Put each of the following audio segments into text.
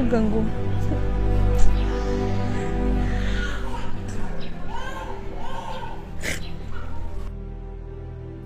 ndavuga ngo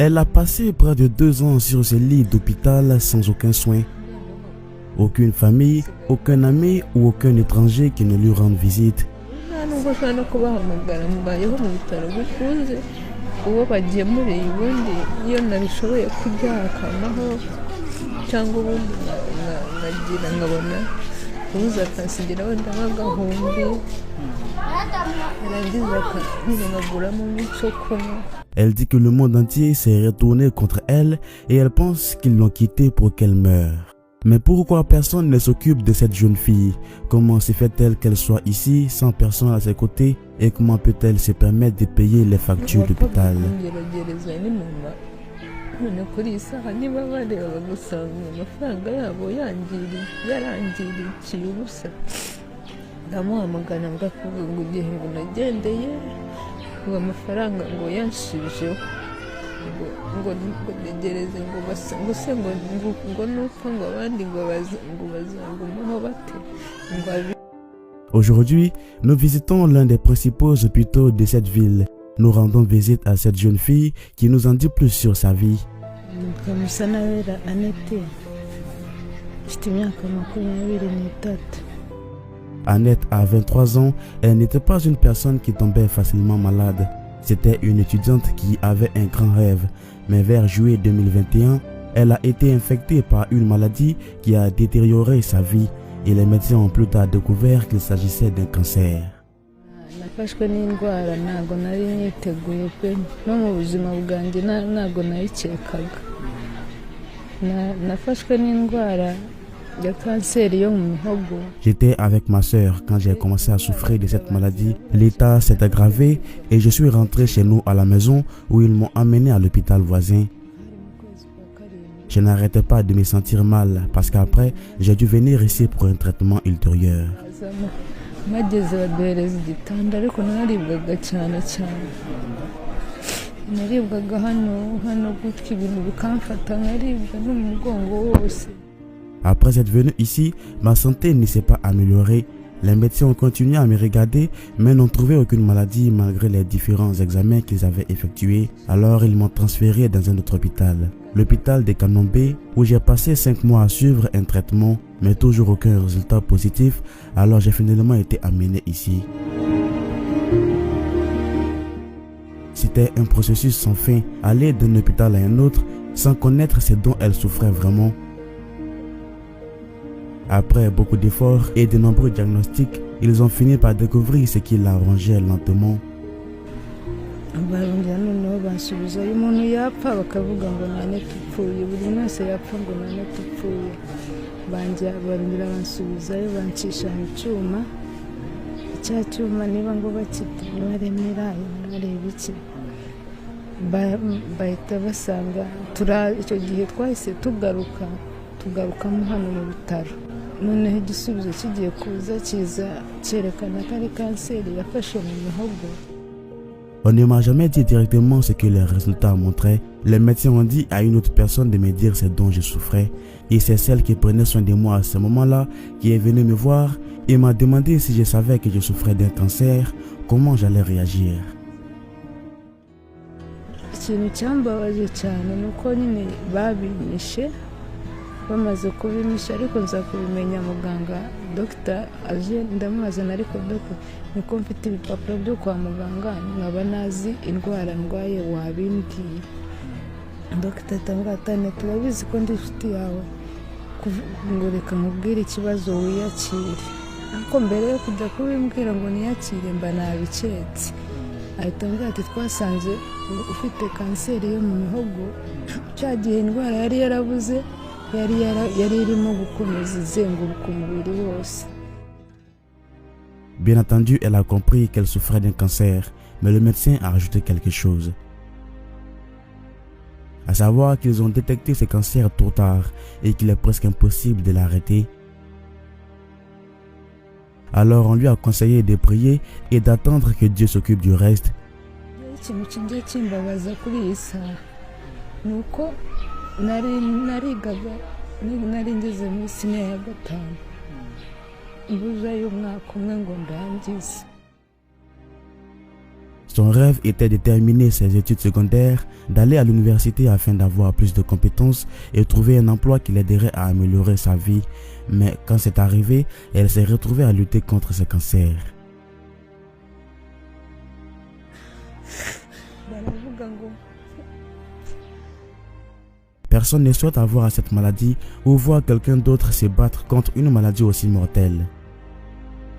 Elle a passé près de 2 ans sur ce lit d'hôpital sans aucun soin. Aucune famille, aucun ami ou aucun étranger qui ne lui rende visite. Elle dit que le monde entier s'est retourné contre elle et elle pense qu'ils l'ont quittée pour qu'elle meure. Mais pourquoi personne ne s'occupe de cette jeune fille? Comment se fait-elle qu'elle soit ici sans personne à ses côtés? Et comment peut-elle se permettre de payer les factures d'hôpital? Aujourd'hui, nous visitons l'un des principaux hôpitaux de cette ville. Nous rendons visite à cette jeune fille qui nous en dit plus sur sa vie. Annette a 23 ans, elle n'était pas une personne qui tombait facilement malade. C'était une étudiante qui avait un grand rêve. Mais vers juillet 2021, elle a été infectée par une maladie qui a détérioré sa vie et les médecins ont plus tard découvert qu'il s'agissait d'un cancer. J'étais avec ma sœur quand j'ai commencé à souffrir de cette maladie. L'état s'est aggravé et je suis rentré chez nous à la maison où ils m'ont amené à l'hôpital voisin. Je n'arrêtais pas de me sentir mal parce qu'après, j'ai dû venir ici pour un traitement ultérieur. Après être venu ici, ma santé ne s'est pas améliorée. Les médecins ont continué à me regarder, mais n'ont trouvé aucune maladie malgré les différents examens qu'ils avaient effectués. Alors ils m'ont transféré dans un autre hôpital, l'hôpital de Kanombe, où j'ai passé 5 mois à suivre un traitement, mais toujours aucun résultat positif. Alors j'ai finalement été amené ici. C'était un processus sans fin, aller d'un hôpital à un autre, sans connaître ce dont elle souffrait vraiment. Après beaucoup d'efforts et de nombreux diagnostics, ils ont fini par découvrir ce qui l'arrangeait lentement. On ne m'a jamais dit directement ce que les résultats montraient. Les médecins ont dit à une autre personne de me dire ce dont je souffrais. Et c'est celle qui prenait soin de moi à ce moment-là qui est venue me voir et m'a demandé si je savais que je souffrais d'un cancer, comment j'allais réagir. bamaze kubimisha ariko nza kubimenya muganga Dr. aje ndamwazana ariko niko mfite ibipapuro byo kwa muganga nkaba nazi indwara ndwaye wabimbwiye Dr. Tangatane turabizi ko ndi inshuti yawe ngo reka mubwire ikibazo wiyakire ariko mbere yo kujya kubimbwira ngo niyakire mba nabicetse ahita ambwira ati twasanze ufite kanseri yo mu mihogo cyagiye indwara yari yarabuze Bien entendu, elle a compris qu'elle souffrait d'un cancer, mais le médecin a rajouté quelque chose. À savoir qu'ils ont détecté ce cancer trop tard et qu'il est presque impossible de l'arrêter. Alors on lui a conseillé de prier et d'attendre que Dieu s'occupe du reste. nari ngeze muri sine ya gatanu mbuzayo umwaka umwe ngo ndangize. Son rêve était de terminer ses études secondaires, d'aller à l'université afin d'avoir plus de compétences et trouver un emploi qui l'aiderait à améliorer sa vie. Mais quand c'est arrivé, elle s'est retrouvée à lutter contre ce cancer. Personne ne souhaite avoir à cette maladie ou voir quelqu'un d'autre se battre contre une maladie aussi mortelle.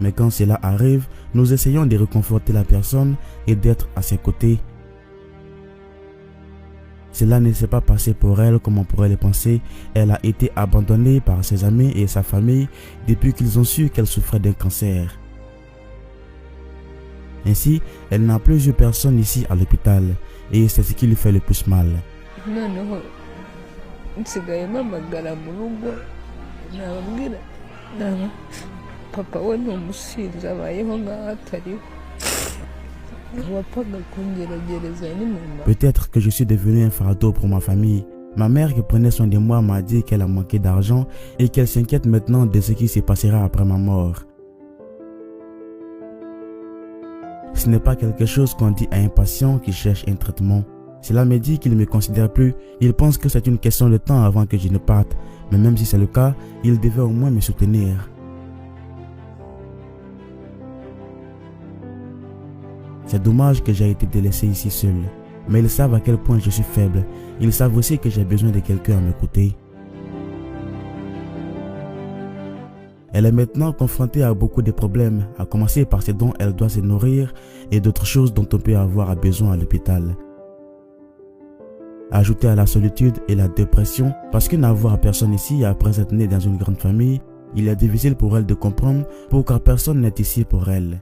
Mais quand cela arrive, nous essayons de réconforter la personne et d'être à ses côtés. Cela ne s'est pas passé pour elle comme on pourrait le penser. Elle a été abandonnée par ses amis et sa famille depuis qu'ils ont su qu'elle souffrait d'un cancer. Ainsi, elle n'a plus eu personne ici à l'hôpital et c'est ce qui lui fait le plus mal. Papa we ni umusinzi abayeho ngaho atariho. Wapfaga kungerageza ni mama. Peut-être que je suis devenu un fardeau pour ma famille. Ma mère qui prenait soin de moi m'a dit qu'elle a manqué d'argent et qu'elle s'inquiète maintenant de ce qui se passera après ma mort. Ce n'est pas quelque chose qu'on dit à un patient qui cherche un traitement. Cela me dit qu'il ne me considère plus. Il pense que c'est une question de temps avant que je ne parte. Mais même si c'est le cas, il devait au moins me soutenir. C'est dommage que j'ai été délaissé ici seul. Mais ils savent à quel point je suis faible. Ils savent aussi que j'ai besoin de quelqu'un à mes côtés. Elle est maintenant confrontée à beaucoup de problèmes, à commencer par ce dont elle doit se nourrir et d'autres choses dont on peut avoir besoin à l'hôpital. Ajouté à la solitude et la dépression, parce que n'avoir personne ici après être née dans une grande famille, il est difficile pour elle de comprendre pourquoi personne n'est ici pour elle.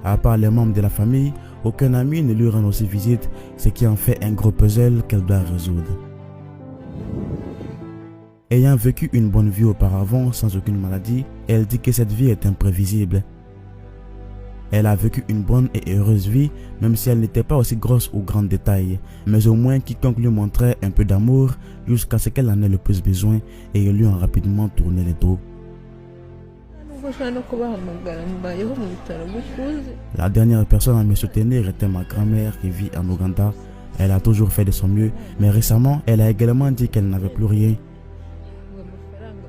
À part les membres de la famille, aucun ami ne lui rend aussi visite, ce qui en fait un gros puzzle qu'elle doit résoudre. Ayant vécu une bonne vie auparavant sans aucune maladie, elle dit que cette vie est imprévisible. Elle a vécu une bonne et heureuse vie, même si elle n'était pas aussi grosse ou grande de taille, mais au moins quiconque lui montrait un peu d'amour jusqu'à ce qu'elle en ait le plus besoin et ils lui ont rapidement tourné le dos. La dernière personne à me soutenir était ma grand-mère qui vit en Ouganda. Elle a toujours fait de son mieux, mais récemment, elle a également dit qu'elle n'avait plus rien.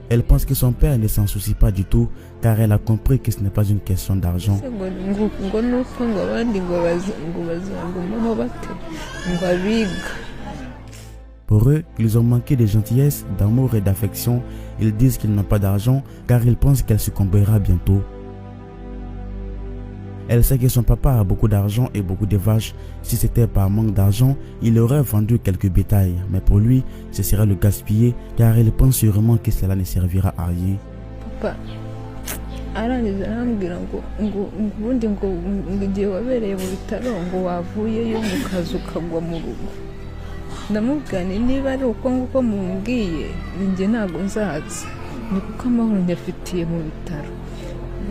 Elle pense que son père ne s'en soucie pas du tout, car elle a compris que ce n'est pas une question d'argent. Pour eux, ils ont manqué de gentillesse, d'amour et d'affection. Ils disent qu'ils n'ont pas d'argent, car ils pensent qu'elle succombera bientôt. Elle sait que son papa a beaucoup d'argent et beaucoup de vaches. Si c'était par manque d'argent, il aurait vendu quelques bétails. Mais pour lui, ce serait le gaspiller, car il pense sûrement que cela ne servira à rien. Papa, arangiza arambwira ngo ubundi ngo igihe wabereye mu bitaro ngo wavuyeyo mu kazi ukagwa mu rugo. Ndamubwira niba ari uko nguko mumbwiye njye ntabwo nzaza. Ni kuko amahoro nyafitiye mu bitaro.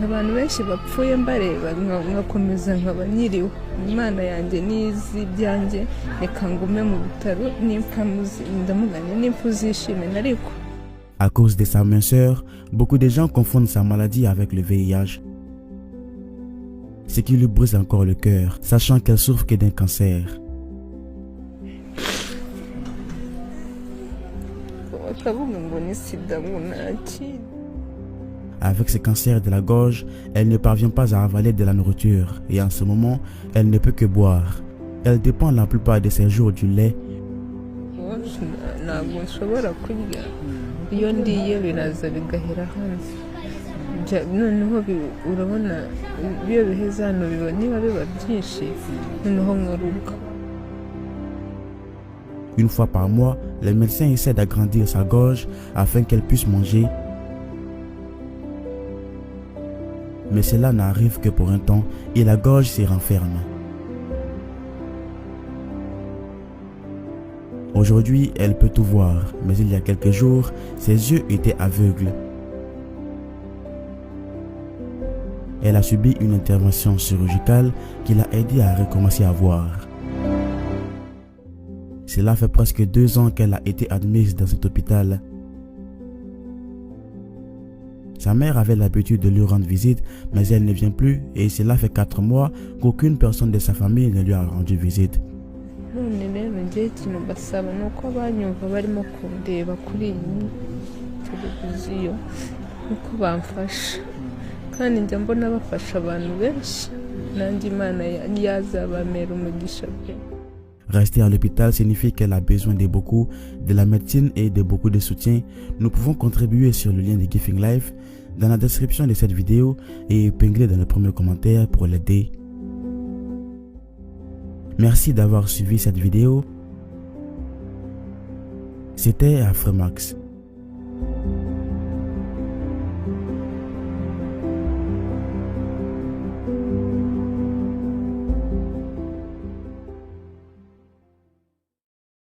Abantu benshi bapfuye mbareba ngakomeza nkaba nyiriho. Imana yanjye nizi byanjye reka ngume mu bitaro nimpfa ndamuganye nimpfa uzishime nariko. À cause de sa minceur, beaucoup de gens confondent sa maladie avec le VIH. Ce qui lui brise encore le cœur, sachant qu'elle souffre que d'un cancer. Avec ce cancer de la gorge, elle ne parvient pas à avaler de la nourriture et en ce moment, elle ne peut que boire. Elle dépend la plupart de ses jours du lait. Une fois par mois, les médecins essaient d'agrandir sa gorge afin qu'elle puisse manger. Mais cela n'arrive que pour un temps et la gorge se renferme. Aujourd'hui, elle peut tout voir, mais il y a quelques jours, ses yeux étaient aveugles. Elle a subi une intervention chirurgicale qui l'a aidée à recommencer à voir. Cela fait presque 2 ans qu'elle a été admise dans cet hôpital. Sa mère avait l'habitude de lui rendre visite, mais elle ne vient plus et cela fait 4 mois qu'aucune personne de sa famille ne lui a rendu visite. none rero njyewe ikintu mbasaba ni uko abanyumva barimo kundeba kuri iyi televiziyo uko bamfasha kandi njya mbona bafasha abantu benshi nanjye Imana yazabamera umugisha pe. Rester à l'hôpital signifie qu'elle a besoin de beaucoup de la médecine et de beaucoup de soutien. Nous pouvons contribuer sur le lien de Giving Life dans la description de cette vidéo et épingler dans le premier commentaire pour l'aider. Merci d'avoir suivi cette vidéo. C'était Afremax.